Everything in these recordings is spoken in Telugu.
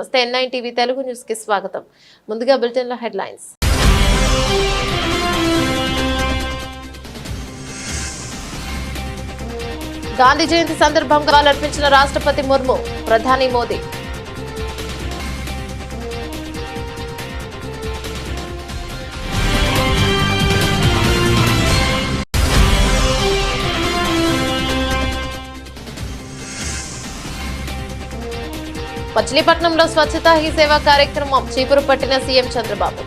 నమస్తే N9 టీవీ తెలుగు న్యూస్ కి స్వాగతం. ముందుగా బులెటిన్ లో హెడ్లైన్స్. గాంధీ జయంతి సందర్భంగా అర్పించిన రాష్ట్రపతి ముర్ము, ప్రధాని మోదీ. మచిలీపట్నంలో స్వచ్ఛతా హీ సేవా కార్యక్రమం చీపురు పట్టిన సీఎం చంద్రబాబు.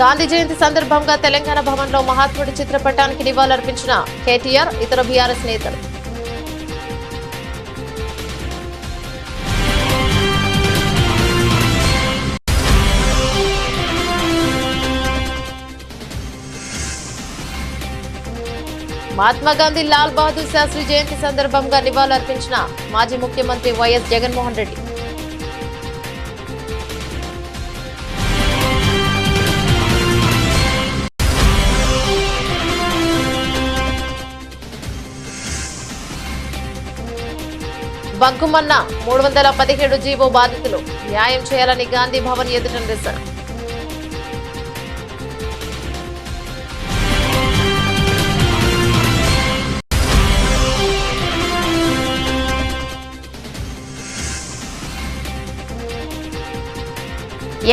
గాంధీ జయంతి సందర్భంగా తెలంగాణ భవన్లో మహాత్ముడి చిత్రపటానికి నివాళులర్పించిన కేటీఆర్, ఇతర బీఆర్ఎస్ నేతలు. మహాత్మా గాంధీ లాల్ బహదూర్ శాస్త్రి జయంతి సందర్భంగా నివాళులర్పించిన మాజీ ముఖ్యమంత్రి వైఎస్ జగన్మోహన్ రెడ్డి. బగ్గుమన్న 317 జీవో బాధితులు న్యాయం చేయాలని గాంధీ భవన్ ఎదుట నిరసన.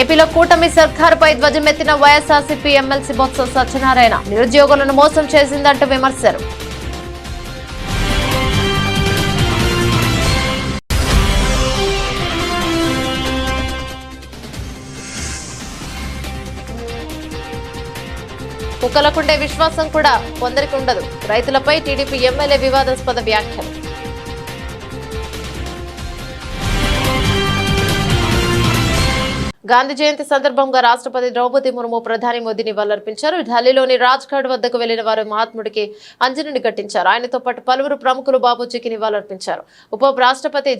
ఏపీలో కూటమి సర్కారుపై ధ్వజమెత్తిన వైఎస్ఆర్సీపీ ఎమ్మెల్సీ బొత్స సత్యనారాయణ, నిరుద్యోగులను మోసం చేసిందంటూ విమర్శలు. కుక్కలకుండే విశ్వాసం కూడా కొందరికి ఉండదు, రైతులపై టీడీపీ ఎమ్మెల్యే వివాదాస్పద వ్యాఖ్యలు. గాంధీ జయంతి సందర్భంగా రాష్ట్రపతి ద్రౌపది ముర్ము, ప్రధాని మోదీ నివాళులర్పించారు. ఢిల్లీలోని రాజ్ ఘాట్ వద్దకు వెళ్లిన వారు మహాత్ముడికి అంజలిని ఘటించారు. ఆయనతో పాటు పలువురు ప్రముఖులు బాబూజీకి నివాళులర్పించారు. ఉప రాష్ట్రపతి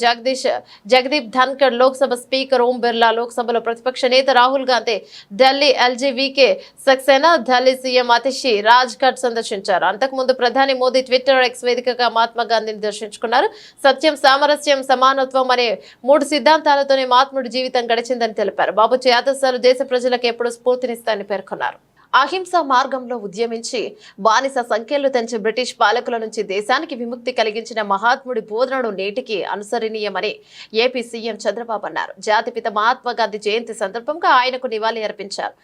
జగదీప్ ధన్కర్, లోక్సభ స్పీకర్ ఓం బిర్లా, లోక్సభలో ప్రతిపక్ష నేత రాహుల్ గాంధీ, ఢిల్లీ ఎల్జీవీకే సక్సేనా, ఢిల్లీ సీఎం అతిషి రాజ్ ఘాట్ సందర్శించారు. అంతకుముందు ప్రధాని మోదీ ట్విట్టర్ ఎక్స్ వేదికగా మహాత్మా గాంధీని దర్శించుకున్నారు. సత్యం, సామరస్యం, సమానత్వం అనే 3 సిద్ధాంతాలతోనే మహాత్ముడి జీవితం గడిచిందని తెలిపారు. బాబూజీ ఆదర్శాలు దేశ ప్రజలకు ఎప్పుడూ స్ఫూర్తినిస్తాయని పేర్కొన్నారు. అహింస మార్గంలో ఉద్యమించి బానిస సంఖ్యలు తెంచి బ్రిటిష్ పాలకుల నుంచి దేశానికి విముక్తి కలిగించిన మహాత్ముడి బోధనను నేటికి అనుసరణీయమని ఏపీ సీఎం చంద్రబాబు అన్నారు. జాతిపిత మహాత్మా గాంధీ జయంతి సందర్భంగా ఆయనకు నివాళి అర్పించారు.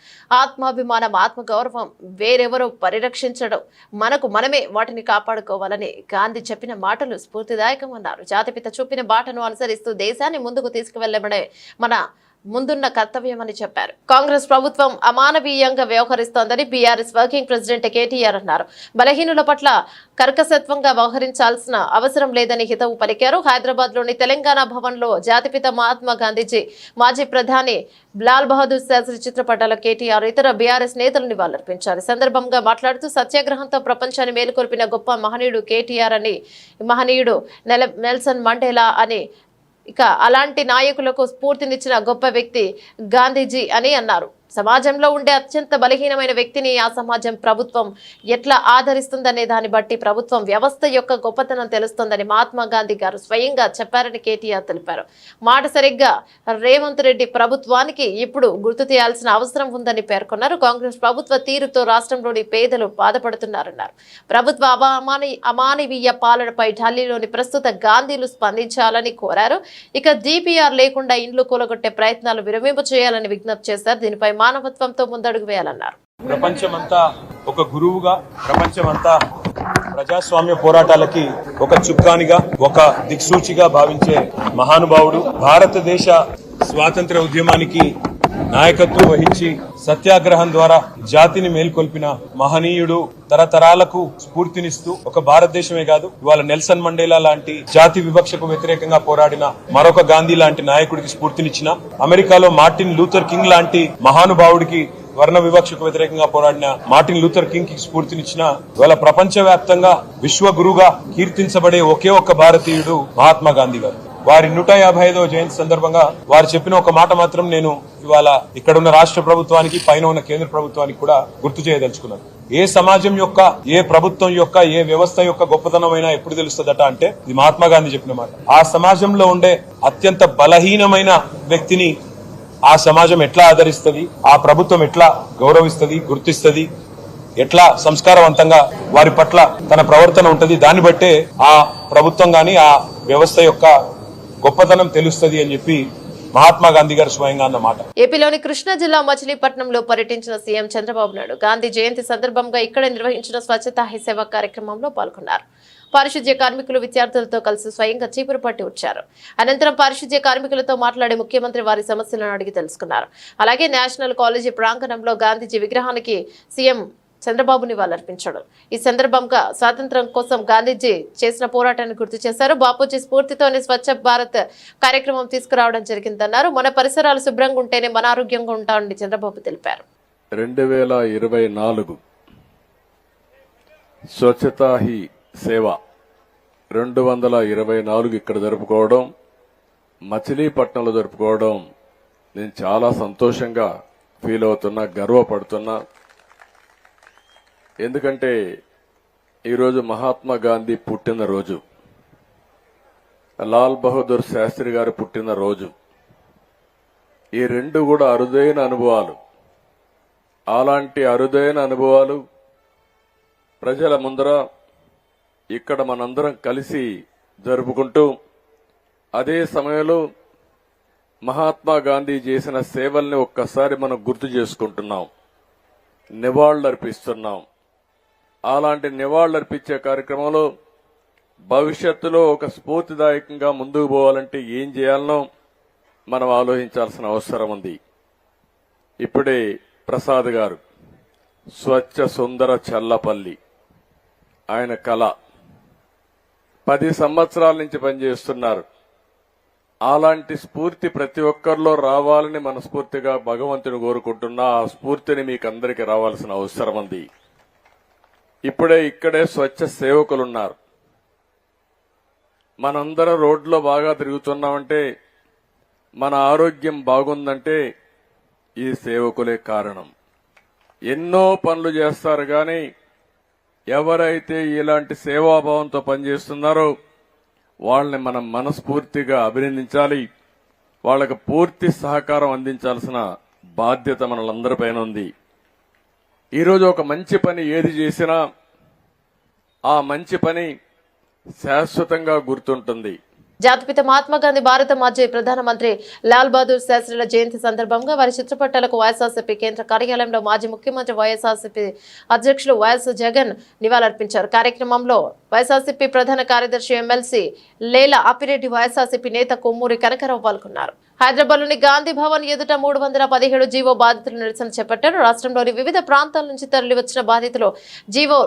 ఆత్మాభిమానం, ఆత్మగౌరవం వేరెవరో పరిరక్షించడం, మనకు మనమే వాటిని కాపాడుకోవాలని గాంధీ చెప్పిన మాటలు స్ఫూర్తిదాయకమన్నారు. జాతిపిత చూపిన బాటను అనుసరిస్తూ దేశాన్ని ముందుకు తీసుకువెళ్లడమే మన ముందున్న కర్తవ్యమని చెప్పారు. కాంగ్రెస్ ప్రభుత్వం అమానవీయంగా వ్యవహరిస్తోందని బీఆర్ఎస్ వర్కింగ్ ప్రెసిడెంట్ కేటీఆర్ అన్నారు. బలహీనుల పట్ల కర్కశత్వంగా వ్యవహరించాల్సిన అవసరం లేదని హితవు పలికారు. హైదరాబాద్ లోని తెలంగాణ భవన్ లో జాతిపిత మహాత్మా గాంధీజీ, మాజీ ప్రధాని లాల్ బహదూర్ శాస్త్రి చిత్రపటాల కేటీఆర్, ఇతర బీఆర్ఎస్ నేతలు నివాళులర్పించారు. ఈ సందర్భంగా మాట్లాడుతూ సత్యాగ్రహంతో ప్రపంచాన్ని మేలుకొల్పిన గొప్ప మహనీయుడు కేటీఆర్ అని, మహనీయుడు నెల్సన్ మండేలా అని, ఇక అలాంటి నాయకులకు స్ఫూర్తినిచ్చిన గొప్ప వ్యక్తి గాంధీజీ అని అన్నారు. సమాజంలో ఉండే అత్యంత బలహీనమైన వ్యక్తిని ఆ సమాజం, ప్రభుత్వం ఎట్లా ఆదరిస్తుందనే దాన్ని బట్టి ప్రభుత్వం వ్యవస్థ యొక్క గొప్పతనం తెలుస్తుందని మహాత్మా గాంధీ గారు స్వయంగా చెప్పారని కేటీఆర్ తెలిపారు. మాట సరిగ్గా రేవంత్ రెడ్డి ప్రభుత్వానికి ఇప్పుడు గుర్తు చేయాల్సిన అవసరం ఉందని పేర్కొన్నారు. కాంగ్రెస్ ప్రభుత్వ తీరుతో రాష్ట్రంలోని పేదలు బాధపడుతున్నారన్నారు. ప్రభుత్వ అమానవీయ పాలనపై ఢిల్లీలోని ప్రస్తుత గాంధీలు స్పందించాలని కోరారు. ఇక డిపిఆర్ లేకుండా ఇండ్లు కూలగొట్టే ప్రయత్నాలు విరమింపు చేయాలని విజ్ఞప్తి చేశారు. దీనిపై మానవత్వంతో ముందడుగు వేయాలన్నారు. ప్రపంచమంతా ఒక గురువుగా, ప్రపంచమంతా ప్రజాస్వామ్య పోరాటాలకి ఒక చుక్కానిగా, ఒక దిక్సూచిగా భావించే మహానుభావుడు, భారతదేశ స్వాతంత్ర ఉద్యమానికి నాయకత్వం వహించి సత్యాగ్రహం ద్వారా జాతిని మేల్కొల్పిన మహనీయుడు, తరతరాలకు స్ఫూర్తినిస్తూ ఒక భారతదేశమే కాదు ఇవాళ నెల్సన్ మండేలా లాంటి జాతి వివక్షకు వ్యతిరేకంగా పోరాడిన మరొక గాంధీ లాంటి నాయకుడికి స్ఫూర్తినిచ్చిన, అమెరికాలో మార్టిన్ లూథర్ కింగ్ లాంటి మహానుభావుడికి వర్ణ వివక్షకు వ్యతిరేకంగా పోరాడిన మార్టిన్ లూథర్ కింగ్ కి స్ఫూర్తినిచ్చిన, ఇవాళ ప్రపంచవ్యాప్తంగా విశ్వ గురుగా కీర్తించబడే ఒకే ఒక్క భారతీయుడు మహాత్మా గాంధీ గారు. వారి 155వ జయంతి సందర్భంగా వారు చెప్పిన ఒక మాట మాత్రం నేను ఇవాళ ఇక్కడున్న రాష్ట్ర ప్రభుత్వానికి పైన ఉన్న కేంద్ర ప్రభుత్వానికి కూడా గుర్తు చేయదలుచుకున్నాను. ఏ సమాజం యొక్క, ఏ ప్రభుత్వం యొక్క, ఏ వ్యవస్థ యొక్క గొప్పతనమైనా ఎప్పుడు తెలుస్తుందట అంటే ఇది మహాత్మా గాంధీ చెప్పిన మాట. ఆ సమాజంలో ఉండే అత్యంత బలహీనమైన వ్యక్తిని ఆ సమాజం ఎట్లా ఆదరిస్తుంది, ఆ ప్రభుత్వం ఎట్లా గౌరవిస్తుంది, గుర్తిస్తుంది, ఎట్లా సంస్కారవంతంగా వారి పట్ల తన ప్రవర్తన ఉంటది, దాన్ని బట్టే ఆ ప్రభుత్వం గాని ఆ వ్యవస్థ యొక్క గొప్పతనం తెలుస్తుంది అని చెప్పి మహాత్మా గాంధీ గారు స్వయంగా అన్నమాట. ఏపీలోని కృష్ణా జిల్లా మచిలీపట్నంలో పర్యటించిన సీఎం చంద్రబాబు నాయుడు గాంధీ జయంతి సందర్భంగా ఇక్కడ నిర్వహించిన స్వచ్ఛతా హీ సేవ కార్యక్రమంలో పాల్గొన్నారు. పారిశుధ్య కార్మికులు విద్యార్థులతో కలిసి స్వయంగా చీపురు పట్టి వచ్చారు. అనంతరం పారిశుధ్య కార్మికులతో మాట్లాడి ముఖ్యమంత్రి వారి సమస్యలను అడిగి తెలుసుకున్నారు. అలాగే నేషనల్ కాలేజీ ప్రాంగణంలో గాంధీజీ విగ్రహానికి సీఎం చంద్రబాబు నివాళులర్పించాడు. ఈ సందర్భంగా స్వాతంత్ర్యం కోసం గాంధీజీ చేసిన పోరాటాన్ని గుర్తు చేశారు. బాపూజీ స్ఫూర్తితోనే స్వచ్ఛ భారత్ కార్యక్రమం తీసుకురావడం జరిగిందన్నారు. మన పరిసరాలు శుభ్రంగా ఉంటేనే మన ఆరోగ్యంగా ఉంటామని చంద్రబాబు తెలిపారు. 2024 స్వచ్ఛతా హీ సేవ 224 ఇక్కడ జరుపుకోవడం, మచిలీపట్నంలో జరుపుకోవడం నేను చాలా సంతోషంగా ఫీల్ అవుతున్నా, గర్వపడుతున్నా. ఎందుకంటే ఈరోజు మహాత్మా గాంధీ పుట్టినరోజు, లాల్ బహదూర్ శాస్త్రి గారు పుట్టినరోజు. ఈ రెండు కూడా అరుదైన అనుభవాలు. అలాంటి అరుదైన అనుభవాలు ప్రజల ముందర ఇక్కడ మనందరం కలిసి జరుపుకుంటూ, అదే సమయంలో మహాత్మా గాంధీ చేసిన సేవల్ని ఒక్కసారి మనం గుర్తు చేసుకుంటున్నాం, నివాళులర్పిస్తున్నాం. అలాంటి నివాళులర్పించే కార్యక్రమంలో భవిష్యత్తులో ఒక స్ఫూర్తిదాయకంగా ముందుకు పోవాలంటే ఏం చేయాలనో మనం ఆలోచించాల్సిన అవసరం ఉంది. ఇప్పుడే ప్రసాద్ గారు స్వచ్ఛ సుందర చల్లపల్లి ఆయన కళ 10 సంవత్సరాల నుంచి పనిచేస్తున్నారు. అలాంటి స్ఫూర్తి ప్రతి ఒక్కరిలో రావాలని మనస్ఫూర్తిగా భగవంతుని కోరుకుంటున్నా. ఆ స్ఫూర్తిని మీకు అందరికీ రావాల్సిన అవసరం ఉంది. ఇక్కడే స్వచ్ఛ సేవకులున్నారు. మనందరం రోడ్లో బాగా తిరుగుతున్నామంటే, మన ఆరోగ్యం బాగుందంటే ఈ సేవకులే కారణం. ఎన్నో పనులు చేస్తారు కానీ ఎవరైతే ఇలాంటి సేవాభావంతో పనిచేస్తున్నారో వాళ్ళని మనం మనస్ఫూర్తిగా అభినందించాలి. వాళ్ళకు పూర్తి సహకారం అందించాల్సిన బాధ్యత మనలందరిపైన ఉంది. ఈరోజు ఒక మంచి పని ఏది చేసినా ఆ మంచి పని శాశ్వతంగా గుర్తుంటుంది. జాతిపిత మహాత్మా గాంధీ భారత మాజీ ప్రధానమంత్రి లాల్ బహదూర్ శాస్త్రిల జయంతి సందర్భంగా వారి చిత్రపటాలకు వైఎస్ఆర్సీపీ కేంద్ర కార్యాలయంలో మాజీ ముఖ్యమంత్రి వైఎస్ఆర్సీపీ అధ్యక్షులు వైఎస్ జగన్ నివాళులర్పించారు. కార్యక్రమంలో వైఎస్ఆర్సీపీ ప్రధాన కార్యదర్శి ఎమ్మెల్సీ లేల అప్పిరెడ్డి, వైఎస్ఆర్సీపీ నేత కొమ్మూరి కనకరావు పాల్గొన్నారు. హైదరాబాద్లోని గాంధీ భవన్ ఎదుట 317 జీవో బాధితులు నిరసన చేపట్టారు. రాష్ట్రంలోని వివిధ ప్రాంతాల నుంచి తరలివచ్చిన బాధితులు జీవో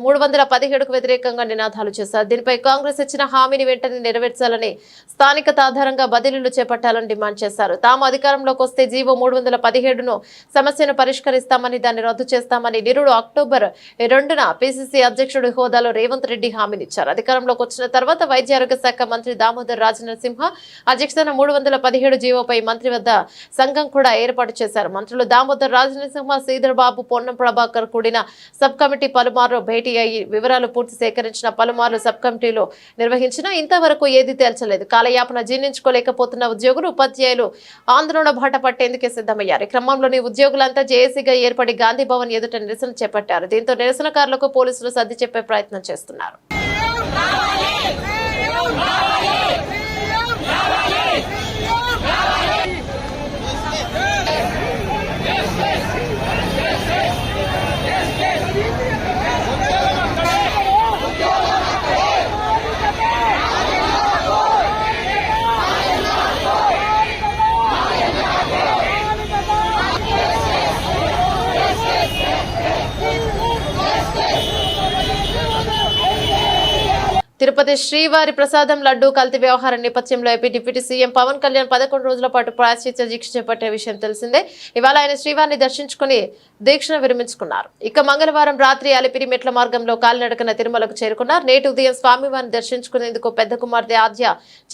317కు వ్యతిరేకంగా నినాదాలు చేశారు. దీనిపై కాంగ్రెస్ ఇచ్చిన హామీని వెంటనే నెరవేర్చాలని, స్థానికత ఆధారంగా బదిలీలు చేపట్టాలని డిమాండ్ చేశారు. తాము అధికారంలోకి వస్తే జీవో 317ను సమస్యను పరిష్కరిస్తామని, దాన్ని రద్దు చేస్తామని నిరుడు అక్టోబర్ 2న పిసిసి అధ్యక్షుడి హోదాలో రేవంత్ రెడ్డి హామీనిచ్చారు. అధికారంలోకి వచ్చిన తర్వాత వైద్య ఆరోగ్య శాఖ మంత్రి దామోదర్ రాజనరసింహ అధ్యక్షతన 317 జీవోపై మంత్రి వద్ద సంఘం కూడా ఏర్పాటు చేశారు. మంత్రులు దామోదర్ రాజనరసింహ, శ్రీధర్ బాబు, పొన్నం ప్రభాకర్ కూడిన సబ్ కమిటీ పలుమార్లు భేటీ అయ్యి వివరాలు పూర్తి సేకరించిన, పలుమార్లు సబ్ కమిటీలో నిర్వహించినా ఇంతవరకు ఏది తేల్చలేదు. కాలయాపన జీర్ణించుకోలేకపోతున్న ఉద్యోగులు, ఉపాధ్యాయులు ఆందోళన బాట పట్టేందుకే సిద్ధమయ్యారు. ఈ క్రమంలోని ఉద్యోగులంతా జేఏసీగా ఏర్పడి గాంధీ భవన్ ఎదుట నిరసన చేపట్టారు. దీంతో నిరసనకారులకు పోలీసులు సర్ది చెప్పే ప్రయత్నం చేస్తున్నారు. తిరుపతి శ్రీవారి ప్రసాదం లడ్డూ కల్తీ వ్యవహారం నేపథ్యంలో AP deputy CM Pawan Kalyan 11 రోజుల పాటు ప్రాయశ్చిత్త దీక్ష చేపట్టే విషయం తెలిసిందే. ఇవాళ ఆయన శ్రీవారిని దర్శించుకుని దీక్షను విరమించుకున్నారు. ఇక మంగళవారం రాత్రి అలిపిరి మెట్ల మార్గంలో కాలినడకన తిరుమలకు చేరుకున్నారు. నేటి ఉదయం స్వామివారిని దర్శించుకునేందుకు పెద్ద కుమార్తె ఆద్య,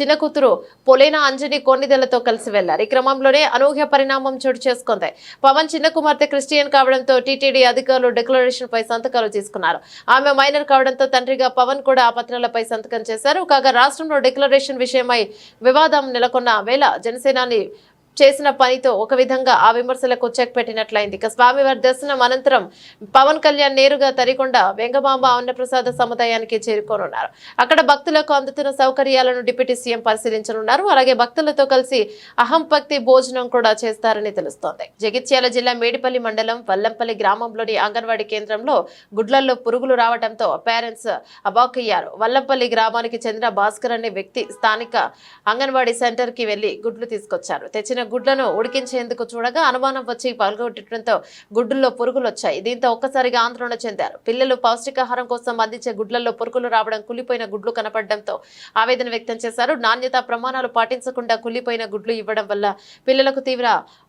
చిన్న కూతురు పొలేన అంజని కొన్నిదెలతో కలిసి వెళ్లారు. ఈ క్రమంలోనే అనూహ్య పరిణామం చోటు చేసుకుంది. పవన్ చిన్న కుమార్తె క్రిస్టియన్ కావడంతో టీటీడీ అధికారులు డిక్లరేషన్ పై సంతకాలు తీసుకున్నారు. ఆమె మైనర్ కావడంతో తండ్రిగా పవన్ కూడా ఆ పత్రాలపై సంతకం చేశారు. కాగా రాష్ట్రంలో డిక్లరేషన్ విషయమై వివాదం నెలకొన్న వేళ జనసేనాని చేసిన పనితో ఒక విధంగా ఆ విమర్శలకు చెక్ పెట్టినట్లయింది. ఇక స్వామివారి దర్శనం అనంతరం పవన్ కళ్యాణ్ నేరుగా తరికొండ వెంగమాంబ అన్నప్రసాద సముదాయానికి చేరుకోనున్నారు. అక్కడ భక్తులకు అందుతున్న సౌకర్యాలను డిప్యూటీ సీఎం పరిశీలించనున్నారు. అలాగే భక్తులతో కలిసి అహంభక్తి భోజనం కూడా చేస్తారని తెలుస్తోంది. జగిత్యాల జిల్లా మేడిపల్లి మండలం వల్లంపల్లి గ్రామంలోని అంగన్వాడీ కేంద్రంలో గుడ్లల్లో పురుగులు రావడంతో పేరెంట్స్ అవాక్కయ్యారు. వల్లంపల్లి గ్రామానికి చెందిన భాస్కర్ అనే వ్యక్తి స్థానిక అంగన్వాడీ సెంటర్ కి వెళ్లి గుడ్లు తీసుకొచ్చారు. తెచ్చిన గుడ్లను ఉడికించేందుకు చూడగా అనుమానం వచ్చి పగలగొట్టడంతో గుడ్డుల్లో పురుగులు వచ్చాయి. దీంతో ఒక్కసారిగా ఆందోళన చెందారు. పిల్లలు పౌష్టికాహారం కోసం అందించే గుడ్లలో పురుగులు రావడం, కుళ్ళిపోయిన గుడ్లు కనపడడంతో ఆవేదన వ్యక్తం చేశారు. నాణ్యత ప్రమాణాలు పాటించకుండా కుళ్ళిపోయిన గుడ్లు ఇవ్వడం వల్ల పిల్లలకు తీవ్ర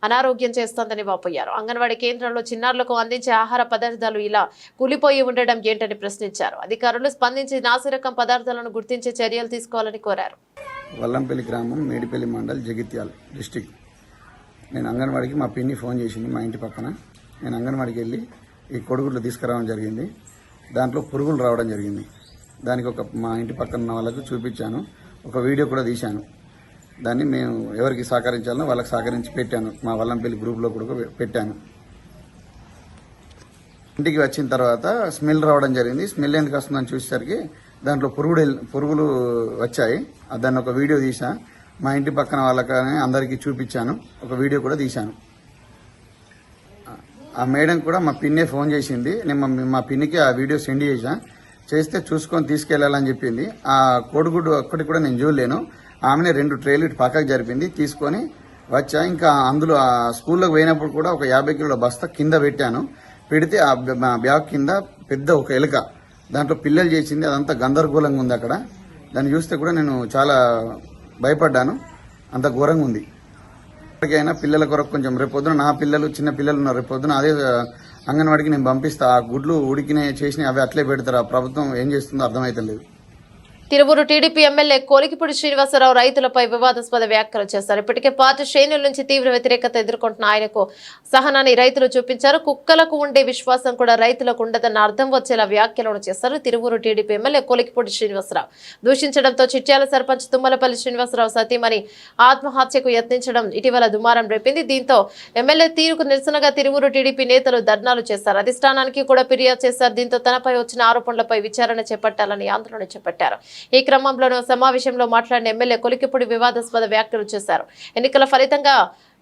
అనారోగ్యం చేస్తోందని వాపోయారు. అంగన్వాడీ కేంద్రంలో చిన్నారులకు అందించే ఆహార పదార్థాలు ఇలా కూలిపోయి ఉండడం ఏంటని ప్రశ్నించారు. అధికారులు స్పందించి నాసిరకం పదార్థాలను గుర్తించే చర్యలు తీసుకోవాలని కోరారు. వల్లంపల్లి గ్రామం, మేడిపల్లి మండల్, జగిత్యాల డిస్టిక్. నేను అంగన్వాడికి మా పిన్ని ఫోన్ చేసింది మా ఇంటి పక్కన. నేను అంగన్వాడికి వెళ్ళి ఈ కొడుగుడ్లు తీసుకురావడం జరిగింది. దాంట్లో పురుగులు రావడం జరిగింది. దానికి మా ఇంటి పక్కన ఉన్న వాళ్ళకు చూపించాను. ఒక వీడియో కూడా తీశాను. దాన్ని మేము ఎవరికి సహకరించాలో వాళ్ళకి సహకరించి పెట్టాను. మా వల్లంపల్లి గ్రూప్లో కూడా పెట్టాను. ఇంటికి వచ్చిన తర్వాత స్మెల్ రావడం జరిగింది. స్మెల్ ఎందుకు వస్తుందని చూసేసరికి దాంట్లో పురుగులు వచ్చాయి. దాన్ని ఒక వీడియో తీసా. మా ఇంటి పక్కన వాళ్ళకనే అందరికీ చూపించాను. ఒక వీడియో కూడా తీశాను. ఆ మేడం కూడా మా పిన్నే ఫోన్ చేసింది. నేను మా పిన్నికి ఆ వీడియో సెండ్ చేస్తే చూసుకొని తీసుకెళ్లాలని చెప్పింది. ఆ కోడిగుడ్డు ఒక్కటి కూడా నేను చూడలేను. ఆమెనే 2 ట్రేలు ఇటు పక్కకు జరిపింది. తీసుకొని వచ్చా. ఇంకా అందులో ఆ స్కూల్లోకి పోయినప్పుడు కూడా ఒక 50 కిలోల బస్తా కింద పెట్టాను. పెడితే ఆ బ్యాగ్ కింద పెద్ద ఒక ఎలుక, దాంట్లో పిల్లలు చేసింది. అదంతా గందరగోళంగా ఉంది. అక్కడ దాన్ని చూస్తే కూడా నేను చాలా భయపడ్డాను. అంత ఘోరంగా ఉంది. ఎప్పటికైనా పిల్లల కొరకు కొంచెం రేపొద్దున నా పిల్లలు, చిన్న పిల్లలు ఉన్నారు. రేపొద్దున అదే అంగన్వాడికి నేను పంపిస్తా. ఆ గుడ్లు ఉడికినాయి చేసినాయి అవి అట్లే పెడతారు. ఆ ప్రభుత్వం ఏం చేస్తుందో అర్థమైతలేదు. తిరువూరు టీడీపీ ఎమ్మెల్యే కోలికిపూడి శ్రీనివాసరావు రైతులపై వివాదాస్పద వ్యాఖ్యలు చేశారు. ఇప్పటికే పార్టీ శ్రేణుల నుంచి తీవ్ర వ్యతిరేకత ఎదుర్కొంటున్న ఆయనకు సహనాన్ని రైతులు చూపించారు. కుక్కలకు ఉండే విశ్వాసం కూడా రైతులకు ఉండదన్న అర్థం వచ్చేలా వ్యాఖ్యలను చేశారు. తిరువూరు టీడీపీ ఎమ్మెల్యే కోలికిపూడి శ్రీనివాసరావు దూషించడంతో చిట్యాల సర్పంచ్ తుమ్మలపల్లి శ్రీనివాసరావు సతీమణి ఆత్మహత్యకు యత్నించడం ఇటీవల దుమారం రేపింది. దీంతో ఎమ్మెల్యే తీరుకు నిరసనగా తిరువూరు టీడీపీ నేతలు ధర్నాలు చేశారు. అధిష్టానానికి కూడా ఫిర్యాదు చేశారు. దీంతో తనపై వచ్చిన ఆరోపణలపై విచారణ చేపట్టాలని ఆందోళన చేపట్టారు. ఈ క్రమంలోనూ సమావేశంలో మాట్లాడిన ఎమ్మెల్యే కొలికిపూడి వివాదాస్పద వ్యాఖ్యలు చేశారు. ఎన్నికల ఫలితంగా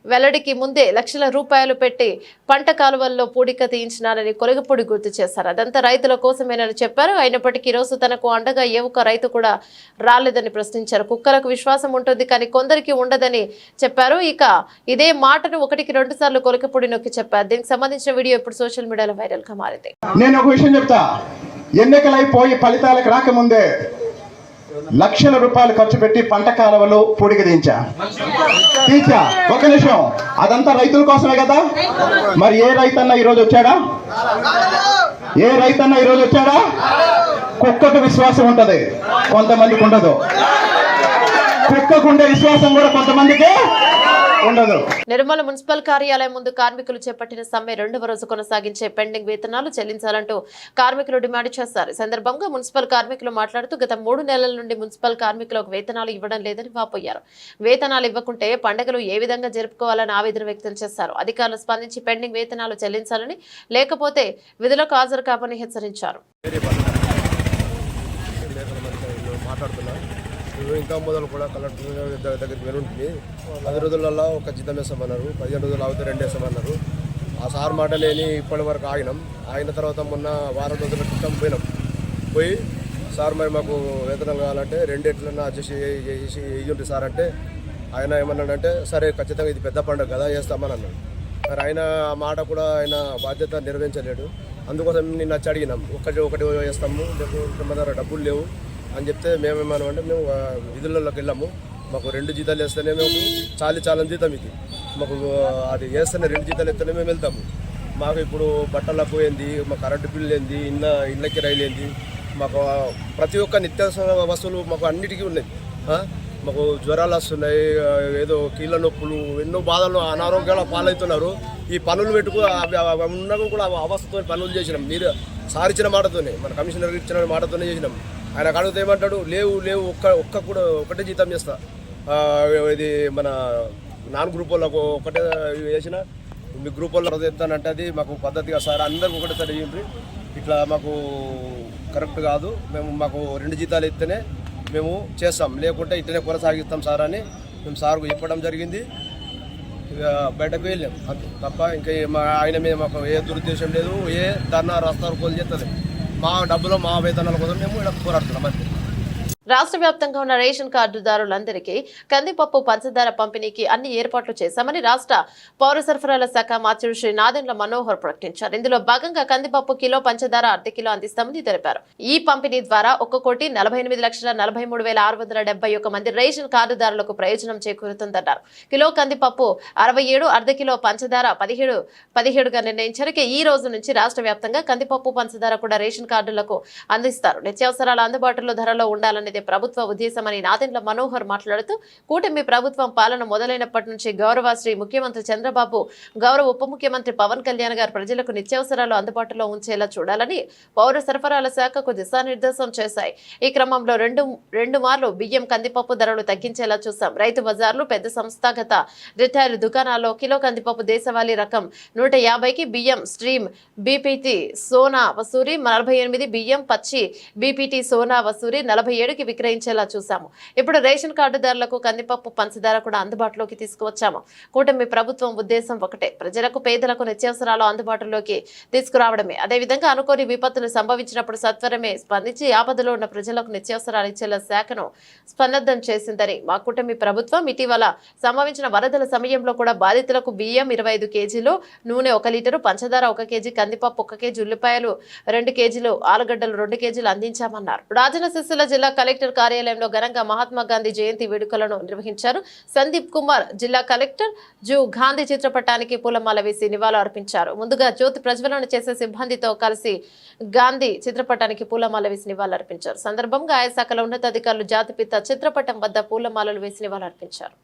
వెల్లడికి ముందే లక్షల రూపాయలు పెట్టి పంట కాలువల్లో పూడిక తీయించినారని కొలికిపూడి గుర్తు చేశారు. అదంతా రైతుల కోసమేనని చెప్పారు. అయినప్పటికీ రోజు తనకు అండగా ఏ ఒక్క రైతు కూడా రాలేదని ప్రశ్నించారు. కుక్కలకు విశ్వాసం ఉంటుంది కానీ కొందరికి ఉండదని చెప్పారు. ఇక ఇదే మాటను 1కి 2 సార్లు కొలికిపూడి నొక్కి చెప్పారు. దీనికి సంబంధించిన వీడియో ఇప్పుడు సోషల్ మీడియాలో వైరల్ గా మారింది. నేను ఒక విషయం చెప్తా. ఎన్నికలైపోయి ఫలితాలకు రాకముందే లక్షల రూపాయలు ఖర్చు పెట్టి పంట కాలువలు పూడిక తీంచా. ఒక నిమిషం, అదంతా రైతుల కోసమే కదా. మరి ఏ రైతన్నా ఈరోజు వచ్చాడా? ఏ రైతన్నా ఈరోజు వచ్చాడా? కుక్కకు విశ్వాసం ఉంటది, కొంతమందికి ఉండదు. కుక్కకుండే విశ్వాసం కూడా కొంతమందికి ఉండదు. నిర్మల మున్సిపల్ కార్యాలయం ముందు కార్మికులు చేపట్టిన సమ్మె 2వ రోజు కొనసాగించే పెండింగ్ వేతనాలు చెల్లించాలంటూ కార్మికులు డిమాండ్ చేశారు. ఈ సందర్భంగా మున్సిపల్ కార్మికులు మాట్లాడుతూ గత 3 నెలల నుండి మున్సిపల్ కార్మికులకు వేతనాలు ఇవ్వడం లేదని వాపోయారు. వేతనాలు ఇవ్వకుంటే పండుగలు ఏ విధంగా జరుపుకోవాలని ఆవేదన వ్యక్తం చేశారు. అధికారులు స్పందించి పెండింగ్ వేతనాలు చెల్లించాలని, లేకపోతే విధులకు హాజరు కావని హెచ్చరించారు. ఇంకా మొదలు కూడా కలెక్టర్ దగ్గరికి వెళ్ళుంటుంది. 10 రోజులలో ఒక జీతం వేస్తామన్నారు, 15 రోజులు అవుతే 2 వేస్తామన్నారు. ఆ సార్ మాట లేని ఇప్పటి వరకు ఆగినాం. ఆగిన తర్వాత మొన్న వారం రోజుల క్రితం పోయి సార్ మరి మాకు వేతనాలు కావాలంటే 2 ఎట్లన్నా అడ్జస్ట్ చేసి ఇయ్యండి సార్ అంటే ఆయన ఏమన్నాడంటే సరే ఖచ్చితంగా ఇది పెద్ద పండుగ కదా వేస్తామని అన్నాడు. మరి ఆయన ఆ మాట కూడా ఆయన బాధ్యత నిర్వహించలేడు. అందుకోసం నిన్న వచ్చి అడిగినాం, ఒకటి వేస్తాము, లేకపోతే మన దగ్గర డబ్బులు లేవు, అని చెప్తే మేమేమన్నామంటే మేము విధులలోకి వెళ్ళాము, మాకు 2 జీతాలు వేస్తేనే మేము చాలని జీతం ఇది, మాకు అది వేస్తేనే 2 జీతాలు వేస్తేనే మేము వెళ్తాము. మాకు ఇప్పుడు బట్టలకు ఏంది, మా కరెంటు బిల్లు ఏంది, ఇళ్ళకి రైలు ఏంది, మాకు ప్రతి ఒక్క నిత్యావసర వస్తువులు మాకు అన్నిటికీ ఉన్నాయి. మాకు జ్వరాలు వస్తున్నాయి, ఏదో కీళ్ళ నొప్పులు, ఎన్నో బాధలు, అనారోగ్యాల పాలవుతున్నారు. ఈ పనులు పెట్టుకు ఉన్నాక కూడా అవస్థతో పనులు చేసినాం. మీరు సార్ ఇచ్చిన మాటతోనే, మన కమిషనర్ ఇచ్చిన మాటతోనే చేసినాం. ఆయన అడిగితే ఏమంటాడు, లేవు ఒకటే జీతం చేస్తా, ఇది మన నాన్ గ్రూప్ వాళ్ళకు ఒకటే చేసిన, మీ గ్రూప్ వాళ్ళు చెప్తానంటే అది మాకు పద్ధతిగా సార్ అందరికి ఒకటేసారి చేయండి, ఇట్లా మాకు కరెక్ట్ కాదు, మాకు 2 జీతాలు ఇస్తేనే మేము చేస్తాం, లేకుంటే ఇట్లనే కొనసాగిస్తాం సార్ అని మేము సార్కు చెప్పడం జరిగింది. బయటకు వెళ్ళాం అంతే తప్ప ఇంకా ఆయన మీద మాకు ఏ దురుద్దేశం లేదు, ఏ ధర్నా రాస్తారోకోలు చేస్తలేదు. మా డబ్బులో మా వేతనాల కోసం మేము ఇలా పోరాడుతున్నాం అంతే. రాష్ట్ర వ్యాప్తంగా ఉన్న రేషన్ కార్డుదారులందరికీ కందిపప్పు పంచదార పంపిణీకి అన్ని ఏర్పాట్లు చేశామని రాష్ట్ర పౌర సరఫరాల శాఖ మంత్రి శ్రీ నాదెండ్ల మనోహర్ ప్రకటించారు. ఇందులో భాగంగా కందిపప్పు కిలో, పంచదార అర్ధ కిలో అందిస్తామని తెలిపారు. ఈ పంపిణీ ద్వారా 1,48,43,671 మంది రేషన్ కార్డుదారులకు ప్రయోజనం చేకూరుతుందన్నారు. కిలో కందిపప్పు 67, అర్ధ కిలో పంచదార 17గా నిర్ణయించారు. ఈ రోజు నుంచి రాష్ట్ర వ్యాప్తంగా కందిపప్పు, పంచదార కూడా రేషన్ కార్డులకు అందిస్తారు. నిత్యావసరాలు అందుబాటులో ధరలో ఉండాలనేది ప్రభుత్వ ఉద్దేశమని నాదెండ్ల మనోహర్ మాట్లాడుతూ, కూటమి ప్రభుత్వం పాలన మొదలైనప్పటి నుంచి గౌరవ శ్రీ ముఖ్యమంత్రి చంద్రబాబు, గౌరవ ఉప ముఖ్యమంత్రి పవన్ కళ్యాణ్ గారు ప్రజలకు నిత్యావసరాలు అందుబాటులో ఉంచేలా చూడాలని పౌర సరఫరాల శాఖకు దిశానిర్దేశం చేశాయి. ఈ క్రమంలో రెండు మార్లు బియ్యం, కందిపప్పు ధరలు తగ్గించేలా చూశాం. రైతు బజార్లు, పెద్ద సంస్థాగత రిటైల్ దుకాణాల్లో కిలో కందిపప్పు దేశవాళీ రకం 150కి, బియ్యం స్ట్రీమ్ బీపీటీ సోనా వసూరి 48, బియ్యం పచ్చి బీపీటీ సోనా వసూరి 47కి విక్రయించేలా చూశాము. ఇప్పుడు రేషన్ కార్డుదారులకు కందిపప్పు, పంచదార కూడా అందుబాటులోకి తీసుకువచ్చాము. కూటమి ప్రభుత్వం ఉద్దేశం ఒకటే, ప్రజలకు, పేదలకు నిత్యావసరాలు అందుబాటులోకి తీసుకురావడమే. అదేవిధంగా అనుకోని విపత్తులు సంభవించినప్పుడు సత్వరమే స్పందించి ఆపదలో ఉన్న ప్రజలకు నిత్యావసరాలు ఇచ్చేలా శాఖను సన్నద్ధం చేసిందని మా కూటమి ప్రభుత్వం ఇటీవల సంభవించిన వరదల సమయంలో కూడా బాధితులకు బియ్యం 25 కేజీలు, నూనె 1 లీటరు, పంచదార 1 కేజీ, కందిపప్పు 1 కేజీ, ఉల్లిపాయలు 2 కేజీలు, ఆలుగడ్డలు 2 కేజీలు అందించామన్నారు. రాజన్న సిరిసిల్ల జిల్లా కలెక్టర్ కార్యాలయంలో ఘనంగా మహాత్మా గాంధీ జయంతి వేడుకలను నిర్వహించారు. సందీప్ కుమార్ జిల్లా కలెక్టర్ గాంధీ చిత్రపటానికి పూలమాల వేసి నివాళులు అర్పించారు. ముందుగా జ్యోతి ప్రజ్వలన చేసే సిబ్బందితో కలిసి గాంధీ చిత్రపటానికి పూలమాల వేసి నివాళులు అర్పించారు. సందర్భంగా ఆయా శాఖల ఉన్నతాధికారులు జాతిపిత చిత్రపటం వద్ద పూలమాలలు వేసి నివాళులు అర్పించారు.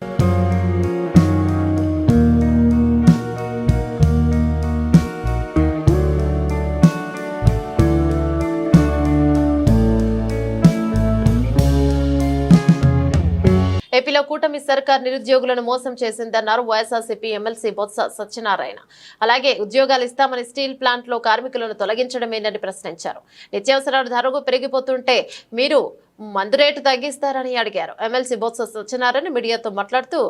ఏపీలో కూటమి సర్కార్ నిరుద్యోగులను మోసం చేసిందన్నారు వైఎస్ఆర్సీపీ ఎమ్మెల్సీ బొత్స సత్యనారాయణ. అలాగే ఉద్యోగాలు ఇస్తామని స్టీల్ ప్లాంట్ లో కార్మికులను తొలగించడమేనని ప్రశ్నించారు. నిత్యావసరాల ధరలు పెరిగిపోతుంటే మీరు మందు రేటు తగ్గిస్తారని అడిగారు. ఎమ్మెల్సీ బొత్స సత్యనారాయణ మీడియాతో మాట్లాడుతూ,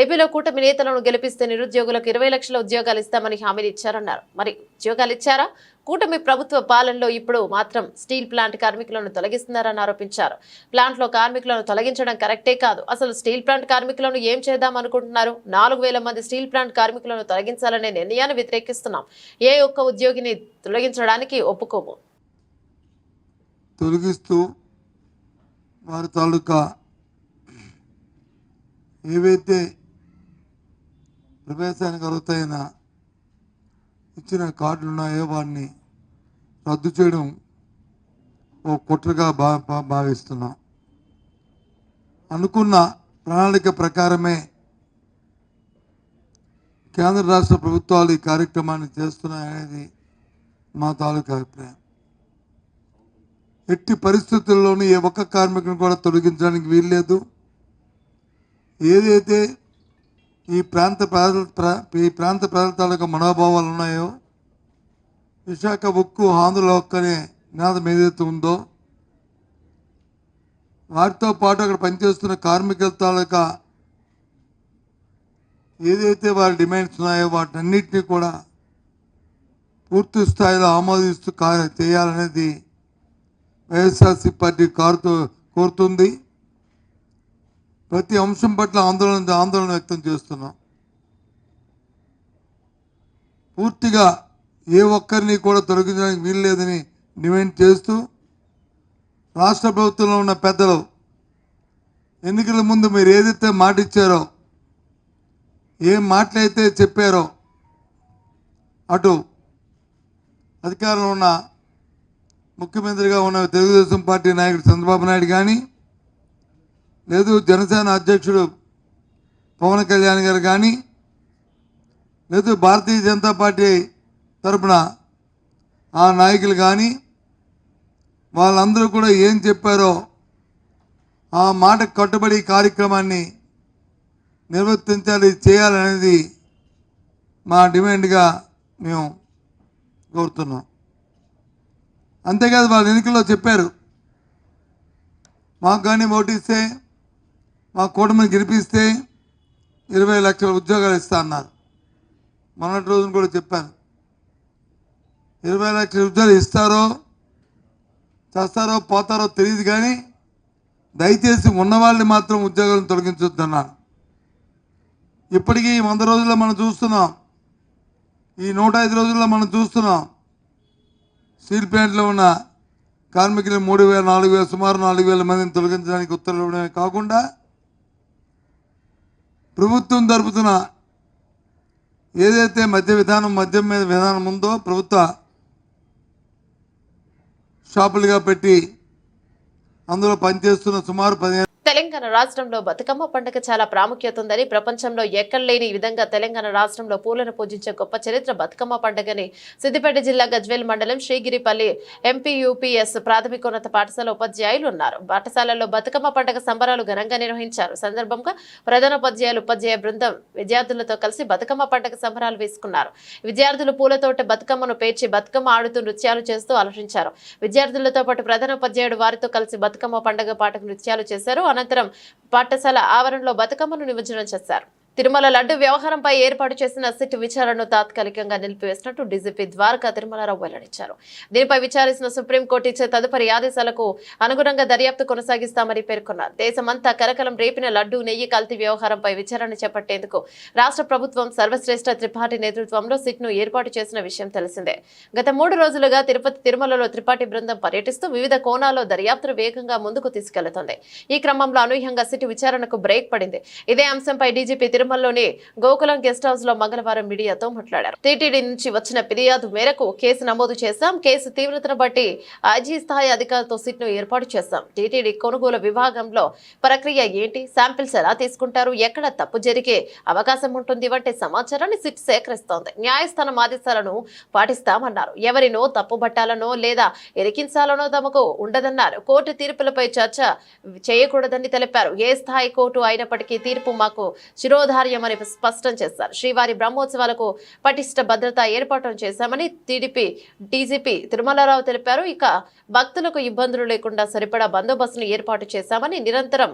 ఏపీలో కూటమి నేతలను గెలిపిస్తే నిరుద్యోగులకు 20 లక్షల ఉద్యోగాలు ఇస్తామని హామీలు ఇచ్చారన్నారు. మరి ఉద్యోగాలు ఇచ్చారా? కూటమి ప్రభుత్వ పాలనలో ఇప్పుడు మాత్రం స్టీల్ ప్లాంట్ కార్మికులను తొలగిస్తున్నారని ఆరోపించారు. ప్లాంట్ లో కార్మికులను తొలగించడం కరెక్టే కాదు. అసలు స్టీల్ ప్లాంట్ కార్మికులను ఏం చేద్దాం అనుకుంటున్నారు? 4,000 మంది స్టీల్ ప్లాంట్ కార్మికులను తొలగించాలనే నిర్ణయాన్ని వ్యతిరేకిస్తున్నాం. ఏ ఒక్క ఉద్యోగిని తొలగించడానికి ఒప్పుకోము. తొలగిస్తూ వారి తాలూకా ఏవైతే ప్రవేశానికి అర్హతైన ఇచ్చిన కార్డులు ఉన్నాయో వాటిని రద్దు చేయడం ఓ కుట్రగా భావిస్తున్నాం. అనుకున్న ప్రణాళిక ప్రకారమే కేంద్ర రాష్ట్ర ప్రభుత్వాలు ఈ కార్యక్రమాన్ని చేస్తున్నాయనేది మా తాలూకా అభిప్రాయం. ఎట్టి పరిస్థితుల్లోనూ ఏ ఒక్క కార్మికుని కూడా తొలగించడానికి వీల్లేదు. ఏదైతే ఈ ప్రాంత ప్రజల తాలూకా మనోభావాలు ఉన్నాయో, విశాఖ ఉక్కు, ఆంధ్రుల హక్కు అనే నినాదం ఏదైతే ఉందో, వాటితో పాటు అక్కడ పనిచేస్తున్న కార్మికుల తాలూకా ఏదైతే వారి డిమాండ్స్ ఉన్నాయో వాటన్నిటినీ కూడా పూర్తి స్థాయిలో ఆమోదిస్తూ చేయాలనేది వైఎస్ఆర్సీ పార్టీ కోరుతుంది. ప్రతి అంశం పట్ల ఆందోళన వ్యక్తం చేస్తున్నాం. పూర్తిగా ఏ ఒక్కరిని కూడా తొలగించడానికి వీల్లేదని డిమాండ్ చేస్తూ రాష్ట్ర ప్రభుత్వంలో ఉన్న పెద్దలు ఎన్నికల ముందు మీరు ఏదైతే మాట ఇచ్చారో, ఏం మాటలైతే చెప్పారో, అటు అధికారంలో ఉన్న ముఖ్యమంత్రిగా ఉన్న తెలుగుదేశం పార్టీ నాయకుడు చంద్రబాబు నాయుడు కానీ, లేదు జనసేన అధ్యక్షుడు పవన్ కళ్యాణ్ గారు కానీ, లేదు భారతీయ జనతా పార్టీ తరపున ఆ నాయకులు కానీ, వాళ్ళందరూ కూడా ఏం చెప్పారో ఆ మాట కట్టుబడి కార్యక్రమాన్ని నిర్వర్తించాలి, చేయాలనేది మా డిమాండ్గా మేము కోరుతున్నాం. అంతేకాదు వాళ్ళ ఎన్నికల్లో చెప్పారు, మాకు కానీ ఓటిస్తే, మా కూటమిని గెలిపిస్తే 20 లక్షల ఉద్యోగాలు ఇస్తా అన్నారు. మొన్నటి రోజున కూడా చెప్పాను, 20 లక్షల ఉద్యోగాలు ఇస్తారో చేస్తారో పోతారో తెలియదు, కానీ దయచేసి ఉన్నవాళ్ళని మాత్రం ఉద్యోగాలను తొలగించొద్దన్నాను. ఇప్పటికీ 100 రోజుల్లో మనం చూస్తున్నాం, ఈ 105 రోజుల్లో మనం చూస్తున్నాం, స్టీల్ ప్లాంట్లో ఉన్న కార్మికులు 3,000, 4,000 సుమారు 4,000 మందిని తొలగించడానికి ఉత్తర్వులు ఇవ్వడమే కాకుండా ప్రభుత్వం జరుపుతున్న ఏదైతే మద్యం మీద విధానం ఉందో ప్రభుత్వ షాపులుగా పెట్టి అందులో పనిచేస్తున్న సుమారు 15 తెలంగాణ రాష్ట్రంలో బతుకమ్మ పండుగ చాలా ప్రాముఖ్యత ఉందని, ప్రపంచంలో ఎక్కడ లేని విధంగా తెలంగాణ రాష్ట్రంలో పూలను పూజించే గొప్ప చరిత్ర బతుకమ్మ పండుగని సిద్దిపేట జిల్లా గజ్వేల్ మండలం శ్రీగిరిపల్లి ఎంపీయూపీఎస్ ప్రాథమికోన్నత పాఠశాల ఉపాధ్యాయులు ఉన్నారు. పాఠశాలల్లో బతుకమ్మ పండుగ సంబరాలు ఘనంగా నిర్వహించారు. సందర్భంగా ప్రధానోపాధ్యాయులు ఉపాధ్యాయ బృందం విద్యార్థులతో కలిసి బతుకమ్మ పండుగ సంబరాలు వేసుకున్నారు. విద్యార్థులు పూలతోటి బతుకమ్మను పేర్చి బతుకమ్మ ఆడుతూ నృత్యాలు చేస్తూ అలరించారు. విద్యార్థులతో పాటు ప్రధానోపాధ్యాయుడు వారితో కలిసి బతుకమ్మ పండుగ పాటకు నృత్యాలు చేశారు. అనంతరం పాఠశాల ఆవరణలో బతుకమ్మను నిమజ్జనం చేశారు. తిరుమల లడ్డు వ్యవహారంపై ఏర్పాటు చేసిన సిట్ విచారణను తాత్కాలికంగా నిలిపివేసినట్టు డీజీపీ ద్వారకా తిరుమలరావు వెల్లడించారు. దీనిపై విచారిస్తున్న సుప్రీంకోర్టు ఇచ్చే తదుపరి ఆదేశాలకు అనుగుణంగా దర్యాప్తు కొనసాగిస్తామని పేర్కొన్నారు. దేశమంతా కలకలం రేపిన లడ్డు నెయ్యి కల్తీ వ్యవహారంపై విచారణ చేపట్టేందుకు రాష్ట్ర ప్రభుత్వం సర్వశ్రేష్ఠ త్రిపాఠి నేతృత్వంలో సిట్ను ఏర్పాటు చేసిన విషయం తెలిసిందే. గత 3 రోజులుగా తిరుపతి తిరుమలలో త్రిపాఠి బృందం పర్యటిస్తూ వివిధ కోణాల్లో దర్యాప్తును వేగంగా ముందుకు తీసుకెళ్తోంది. ఈ క్రమంలో అనూహ్యంగా సిట్ విచారణకు బ్రేక్ పడింది. ఇదే అంశంపై డీజీపీ తిరుమలలోని గోకులం గెస్ట్ హౌస్ లో మంగళవారం మీడియాతో మాట్లాడారు. టీటీడీ నుంచి వచ్చిన ఫిర్యాదు మేరకు కేసు నమోదు చేశాం. కేసు తీవ్రతను బట్టి ఐజీ స్థాయి అధికారులతో సిట్ ను ఏర్పాటు చేశాం. టీటీడీ కొనుగోలు విభాగంలో ప్రక్రియ ఏంటి, శాంపిల్స్ ఎలా తీసుకుంటారు, ఎక్కడ తప్పు జరిగే అవకాశం ఉంటుంది వంటి సమాచారాన్ని సిట్ సేకరిస్తోంది. న్యాయస్థానం ఆదేశాలను పాటిస్తామన్నారు. ఎవరినో తప్పుబట్టాలనో లేదా ఇరికించాలనో తమకు ఉండదన్నారు. కోర్టు తీర్పులపై చర్చ చేయకూడదని తెలిపారు. ఏ స్థాయి కోర్టు అయినప్పటికీ తీర్పు మాకు శిరోధార్యమని స్పష్టం చేశారు. శ్రీవారి బ్రహ్మోత్సవాలకు పటిష్ట భద్రత ఏర్పాటు చేశామని డీజీపీ తిరుమలరావు తెలిపారు. ఇక భక్తులకు ఇబ్బందులు లేకుండా సరిపడా బందోబస్తును ఏర్పాటు చేశామని, నిరంతరం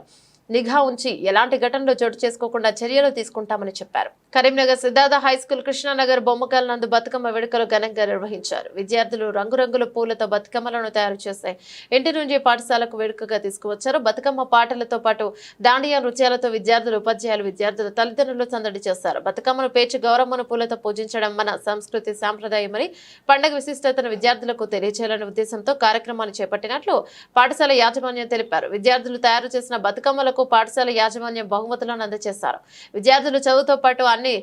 నిఘా ఉంచి ఎలాంటి ఘటనలు చోటు చేసుకోకుండా చర్యలు తీసుకుంటామని చెప్పారు. కరీంనగర్ సిద్ధార్థ హైస్కూల్ కృష్ణానగర్ బొమ్మకల్ నందు బతుకమ్మ వేడుకలు ఘనంగా నిర్వహించారు. విద్యార్థులు రంగురంగుల పూలతో బతుకమ్మలను తయారు చేసి ఇంటి నుంచి పాఠశాలకు వేడుకగా తీసుకువచ్చారు. బతుకమ్మ పాటలతో పాటు దాండియా నృత్యాలతో విద్యార్థులు, ఉపాధ్యాయులు, విద్యార్థుల తల్లిదండ్రులు సందడి చేశారు. బతుకమ్మను పేర్చి గౌరమ్మను పూలతో పూజించడం మన సంస్కృతి సాంప్రదాయమని, పండుగ విశిష్టతను విద్యార్థులకు తెలియజేయాలనే ఉద్దేశంతో కార్యక్రమాన్ని చేపట్టినట్లు పాఠశాల యాజమాన్యం తెలిపారు. విద్యార్థులు తయారు చేసిన బతుకమ్మలకు పాఠశాల యాజమాన్యం బహుమతులను అందజేశారు. విద్యార్థులు చదువుతో పాటు అన్ని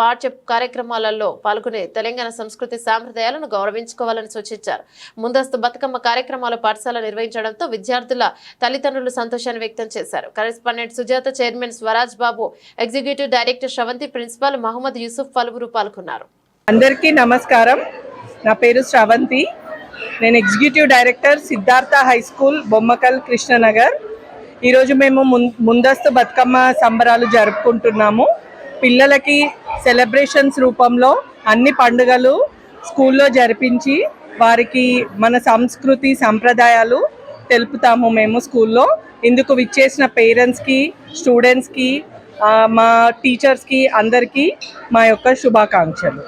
పాఠ్య కార్యక్రమాలలో పాల్గొని తెలంగాణ సంస్కృతి సాంప్రదాయాలను గౌరవించుకోవాలని సూచించారు. ముందస్తు బతుకమ్మ కార్యక్రమాలు పాఠశాల నిర్వహించడంతో విద్యార్థుల తల్లిదండ్రులు సంతోషాన్ని వ్యక్తం చేశారు. Correspondent Sujatha, chairman Swaraj Babu, executive director Sravanthi, principal Mohammed Yusuf పలువురు పాల్గొన్నారు. అందరికీ నమస్కారం. నా పేరు శ్రవంతి. నేను executive director Siddhartha high school Bommakal Krishnanagar. ఈరోజు మేము ముందస్తు బతుకమ్మ సంబరాలు జరుపుకుంటున్నాము. పిల్లలకి సెలబ్రేషన్స్ రూపంలో అన్ని పండుగలు స్కూల్లో జరిపించి వారికి మన సంస్కృతి సంప్రదాయాలు తెలుపుతాము మేము స్కూల్లో. ఇందుకు విచ్చేసిన పేరెంట్స్కి, స్టూడెంట్స్కి, మా టీచర్స్కి అందరికీ మా యొక్క శుభాకాంక్షలు.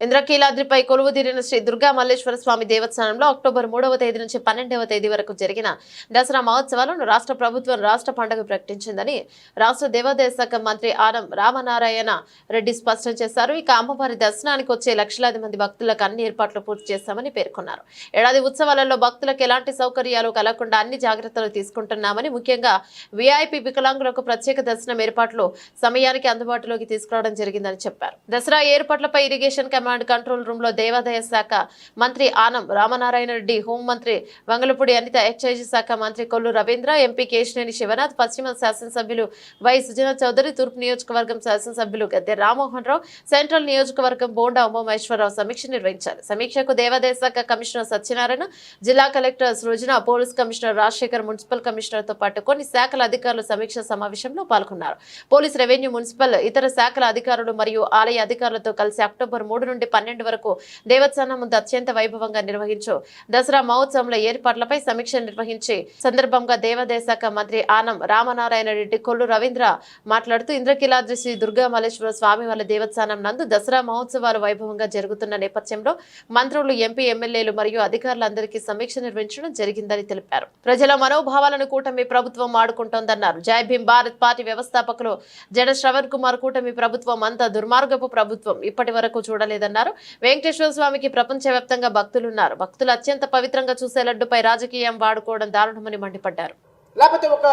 ఇంద్రకీలాద్రిపై కొలువుదీరిన శ్రీ దుర్గా మల్లేశ్వర స్వామి దేవస్థానంలో అక్టోబర్ 3వ తేదీ నుంచి 12వ తేదీ వరకు జరిగిన దసరా మహోత్సవాలను రాష్ట్ర ప్రభుత్వం రాష్ట్ర పండుగ ప్రకటించిందని రాష్ట్ర దేవాదాయ శాఖ మంత్రి ఆనం రామనారాయణ రెడ్డి స్పష్టం చేశారు. ఇక అమ్మవారి దర్శనానికి వచ్చే లక్షలాది మంది భక్తులకు అన్ని ఏర్పాట్లు పూర్తి చేశామని పేర్కొన్నారు. ఏడాది ఉత్సవాలలో భక్తులకు ఎలాంటి సౌకర్యాలు కలగకుండా అన్ని జాగ్రత్తలు తీసుకుంటున్నామని, ముఖ్యంగా వీఐపీ వికలాంగులకు ప్రత్యేక దర్శనం ఏర్పాట్లు సమయానికి అందుబాటులోకి తీసుకురావడం జరిగిందని చెప్పారు. దసరా ఏర్పాట్లపై ఇరిగేషన్ కమాండ్ కంట్రోల్ రూమ్ లో దేవాదాయ శాఖ మంత్రి ఆనం రామనారాయణ రెడ్డి, హోంమంత్రి వంగలపూడి అనిత, ఎక్సైజ్ శాఖ మంత్రి కొల్లు రవీంద్ర, ఎంపీ కేశినేని శివనాథ్, పశ్చిమ శాసనసభ్యులు వై సుజనా చౌదరి, తూర్పు నియోజకవర్గం శాసనసభ్యులు గద్దె రామ్మోహన్ రావు, సెంట్రల్ నియోజకవర్గం బోండా ఉమామహేశ్వరరావు సమీక్ష నిర్వహించారు. సమీక్షకు దేవాదాయ శాఖ కమిషనర్ సత్యనారాయణ, జిల్లా collector Srujana, police commissioner Rajasekhar, municipal commissioner తో పాటు కొన్ని శాఖల అధికారులు సమీక్ష సమావేశంలో పాల్గొన్నారు. పోలీస్, రెవెన్యూ, మున్సిపల్, ఇతర శాఖల అధికారులు మరియు ఆలయ అధికారులతో కలిసి అక్టోబర్ 3 నుండి 12 వరకు దేవస్థానం ముందు అత్యంత వైభవంగా నిర్వహించు దసరా మహోత్సవంలో ఏర్పాట్లపై సమీక్ష నిర్వహించి సందర్భంగా దేవాదాయ శాఖ మంత్రి ఆనం రామనారాయణ రెడ్డి, కొల్లు రవీంద్ర మాట్లాడుతూ ఇంద్రకీలాద్రి శ్రీ దుర్గా మల్లేశ్వర స్వామి వారి దేవస్థానం నందు దసరా మహోత్సవాలు వైభవంగా జరుగుతున్న నేపథ్యంలో మంత్రులు, ఎంపీ, ఎమ్మెల్యేలు మరియు అధికారులందరికీ సమీక్ష నిర్వహించడం జరిగిందని తెలిపారు. ప్రజల మనోభావాలను కూటమి ప్రభుత్వం ఆడుకుంటోందన్నారు. జై భీమ్ భారత్ పార్టీ వ్యవస్థాపకులు జడ శ్రవణ్ కుమార్, కూటమి ప్రభుత్వం అంతా దుర్మార్గపు ప్రభుత్వం, ఇప్పటి వరకు చూడలేదన్నారు. వెంకటేశ్వర స్వామికి ప్రపంచవ్యాప్తంగా భక్తులున్నారు. భక్తులు అత్యంత పవిత్రంగా చూసే లడ్డుపై రాజకీయం వాడుకోవడం దారుణమని మండిపడ్డారు. లేకపోతే ఒక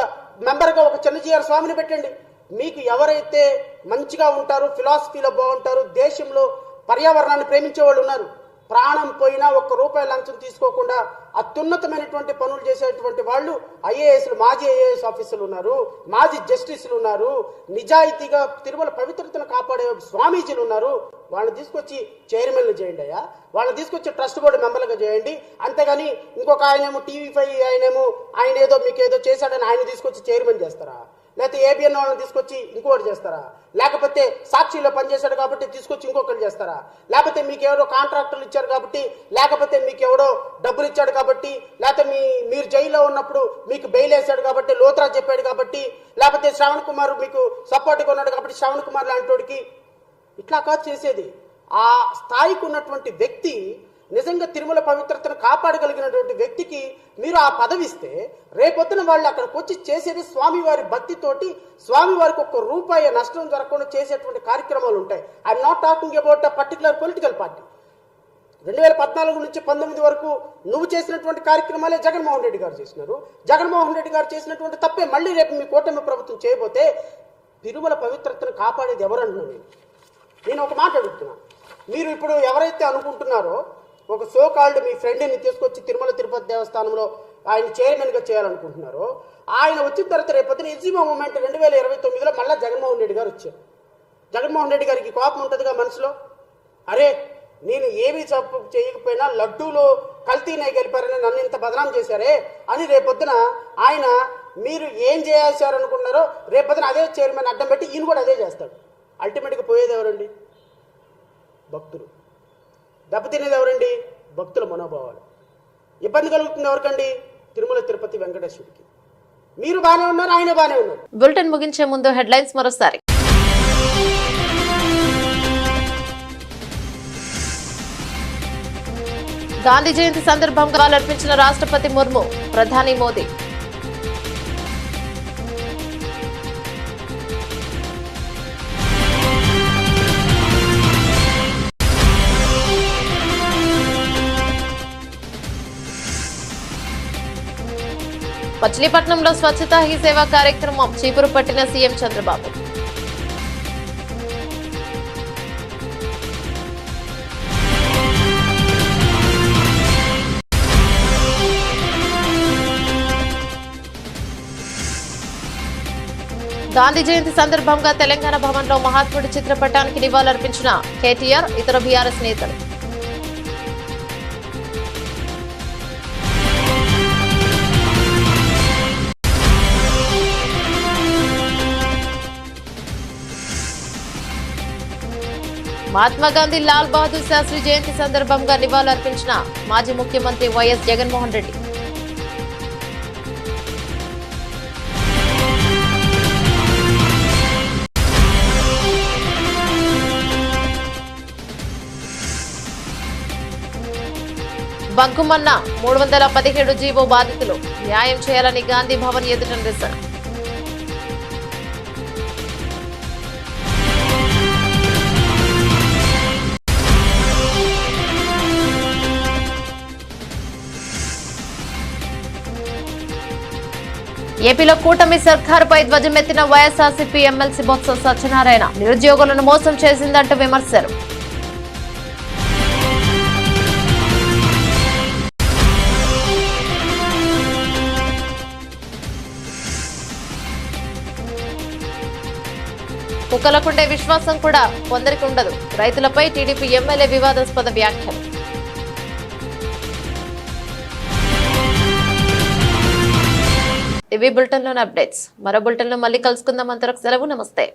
మెంబర్గా ఒక చిన్నజీఆర్ స్వామిని పెట్టండి. మీకు ఎవరైతే మంచిగా ఉంటారో, ఫిలాసఫీలో బాగుంటారు, దేశంలో పర్యావరణాన్ని ప్రేమించే వాళ్ళు ఉన్నారు, ప్రాణం పోయినా ₹1 లంచం తీసుకోకుండా అత్యున్నతమైనటువంటి పనులు చేసేటువంటి వాళ్ళు ఐఏఎస్లు, మాజీ ఐఏఎస్ ఆఫీసర్లు ఉన్నారు, మాజీ జస్టిస్లు ఉన్నారు, నిజాయితీగా తిరుమల పవిత్రతను కాపాడే స్వామీజీలు ఉన్నారు. వాళ్ళని తీసుకొచ్చి చైర్మన్లు చేయండి అయ్యా, వాళ్ళని తీసుకొచ్చి ట్రస్ట్ బోర్డు మెంబర్లుగా చేయండి. అంతేగాని ఇంకొక ఆయనేమో TV5 ఆయన ఏదో మీకు ఏదో చేశాడని ఆయన తీసుకొచ్చి చైర్మన్ చేస్తారా? లేకపోతే ABN వాళ్ళని తీసుకొచ్చి ఇంకోటి చేస్తారా? లేకపోతే సాక్షిలో పనిచేశాడు కాబట్టి తీసుకొచ్చి ఇంకొకటి చేస్తారా? లేకపోతే మీకు ఎవరో కాంట్రాక్టర్లు ఇచ్చారు కాబట్టి, లేకపోతే మీకు ఎవడో డబ్బులు ఇచ్చాడు కాబట్టి, లేకపోతే మీరు జైల్లో ఉన్నప్పుడు మీకు బెయిల్ వేశాడు కాబట్టి, లోత్రా చెప్పాడు కాబట్టి, లేకపోతే శ్రవణ్ కుమార్ మీకు సపోర్ట్గా ఉన్నాడు కాబట్టి శ్రవణ్ కుమార్ లాంటి వాడికి ఇట్లా కాదు చేసేది. ఆ స్థాయికి ఉన్నటువంటి వ్యక్తి, నిజంగా తిరుమల పవిత్రతను కాపాడగలిగినటువంటి వ్యక్తికి మీరు ఆ పదవి ఇస్తే, రేపొద్దున వాళ్ళు అక్కడికి వచ్చి చేసేది స్వామివారి భక్తితోటి, స్వామివారికి ₹1 నష్టం జరగకుండా చేసేటువంటి కార్యక్రమాలు ఉంటాయి. I'm not talking about a particular political party. 2014 నుంచి 19 వరకు నువ్వు చేసినటువంటి కార్యక్రమాలే జగన్మోహన్ రెడ్డి గారు చేసినారు. జగన్మోహన్ రెడ్డి గారు చేసినటువంటి తప్పే మళ్ళీ రేపు మీ కూటమి ప్రభుత్వం చేయబోతే తిరుమల పవిత్రతను కాపాడేది ఎవరన్నాను? నేను ఒక మాట అడుగుతున్నాను. మీరు ఇప్పుడు ఎవరైతే అనుకుంటున్నారో ఒక సోకాల్డ్ మీ ఫ్రెండ్ని తీసుకొచ్చి తిరుమల తిరుపతి దేవస్థానంలో ఆయన చైర్మన్గా చేయాలనుకుంటున్నారో, ఆయన వచ్చిన తర్వాత రేపొద్దున ఎగ్జిమో మూమెంట్ 2029లో మళ్ళీ జగన్మోహన్ రెడ్డి గారు వచ్చారు. జగన్మోహన్ రెడ్డి గారికి కోపం ఉంటుందిగా మనసులో, అరే నేను ఏమీ తప్పు చేయకపోయినా లడ్డూలో కల్తీనే గెలిపారని నన్ను ఇంత బదనాం చేశారే అని రేపొద్దున ఆయన మీరు ఏం చేయాల్సారనుకున్నారో రేపొద్దున అదే చైర్మన్ అడ్డం పెట్టి ఈయన కూడా అదే చేస్తాడు. అల్టిమేట్గా పోయేది ఎవరండి? భక్తులు. దెబ్బతినేది ఎవరండి? భక్తుల మనోభావాలు. ఇబ్బంది కలుగుతుంది ఎవరికండి? తిరుమల తిరుపతి వెంకటేశ్వరుడికి. మీరు బాగానే ఉన్నారు, ఆయన బాగానే ఉన్నారు. బులెటిన్ ముగించే ముందు హెడ్లైన్స్ మరోసారి. గాంధీ జయంతి సందర్భంగా అర్పించిన రాష్ట్రపతి ముర్ము, ప్రధాని మోదీ. మచిలీపట్నంలో స్వచ్ఛతా హీ సేవా కార్యక్రమం, చీపురు పట్టిన సీఎం చంద్రబాబు. గాంధీ జయంతి సందర్భంగా తెలంగాణ భవన్లో మహాత్ముడి చిత్రపటానికి నివాళులర్పించిన కేటీఆర్, ఇతర బీఆర్ఎస్ నేతలు. మహాత్మా గాంధీ లాల్ బహదూర్ శాస్త్రి జయంతి సందర్భంగా నివాళులర్పించిన మాజీ ముఖ్యమంత్రి వైఎస్ జగన్మోహన్ రెడ్డి. బంకుమన్న 317 జీవో బాధితులు న్యాయం చేయాలని గాంధీ భవన్ ఎదుట నిరసన. ఏపీలో కూటమి సర్కారుపై ధ్వజమెత్తిన వైఎస్ఆర్సీపీ ఎమ్మెల్సీ బొత్స సత్యనారాయణ నిరుద్యోగులను మోసం చేసిందంటూ విమర్శలు. కుక్కలకుండే విశ్వాసం కూడా కొందరికి ఉండదు. రైతులపై టీడీపీ ఎమ్మెల్యే వివాదాస్పద వ్యాఖ్యలు. ఇవి బులెటిన్లోని అప్డేట్స్. మరో బులెటిన్లో మళ్ళీ కలుసుకుందాం. అంతవరకు సెలవు. నమస్తే.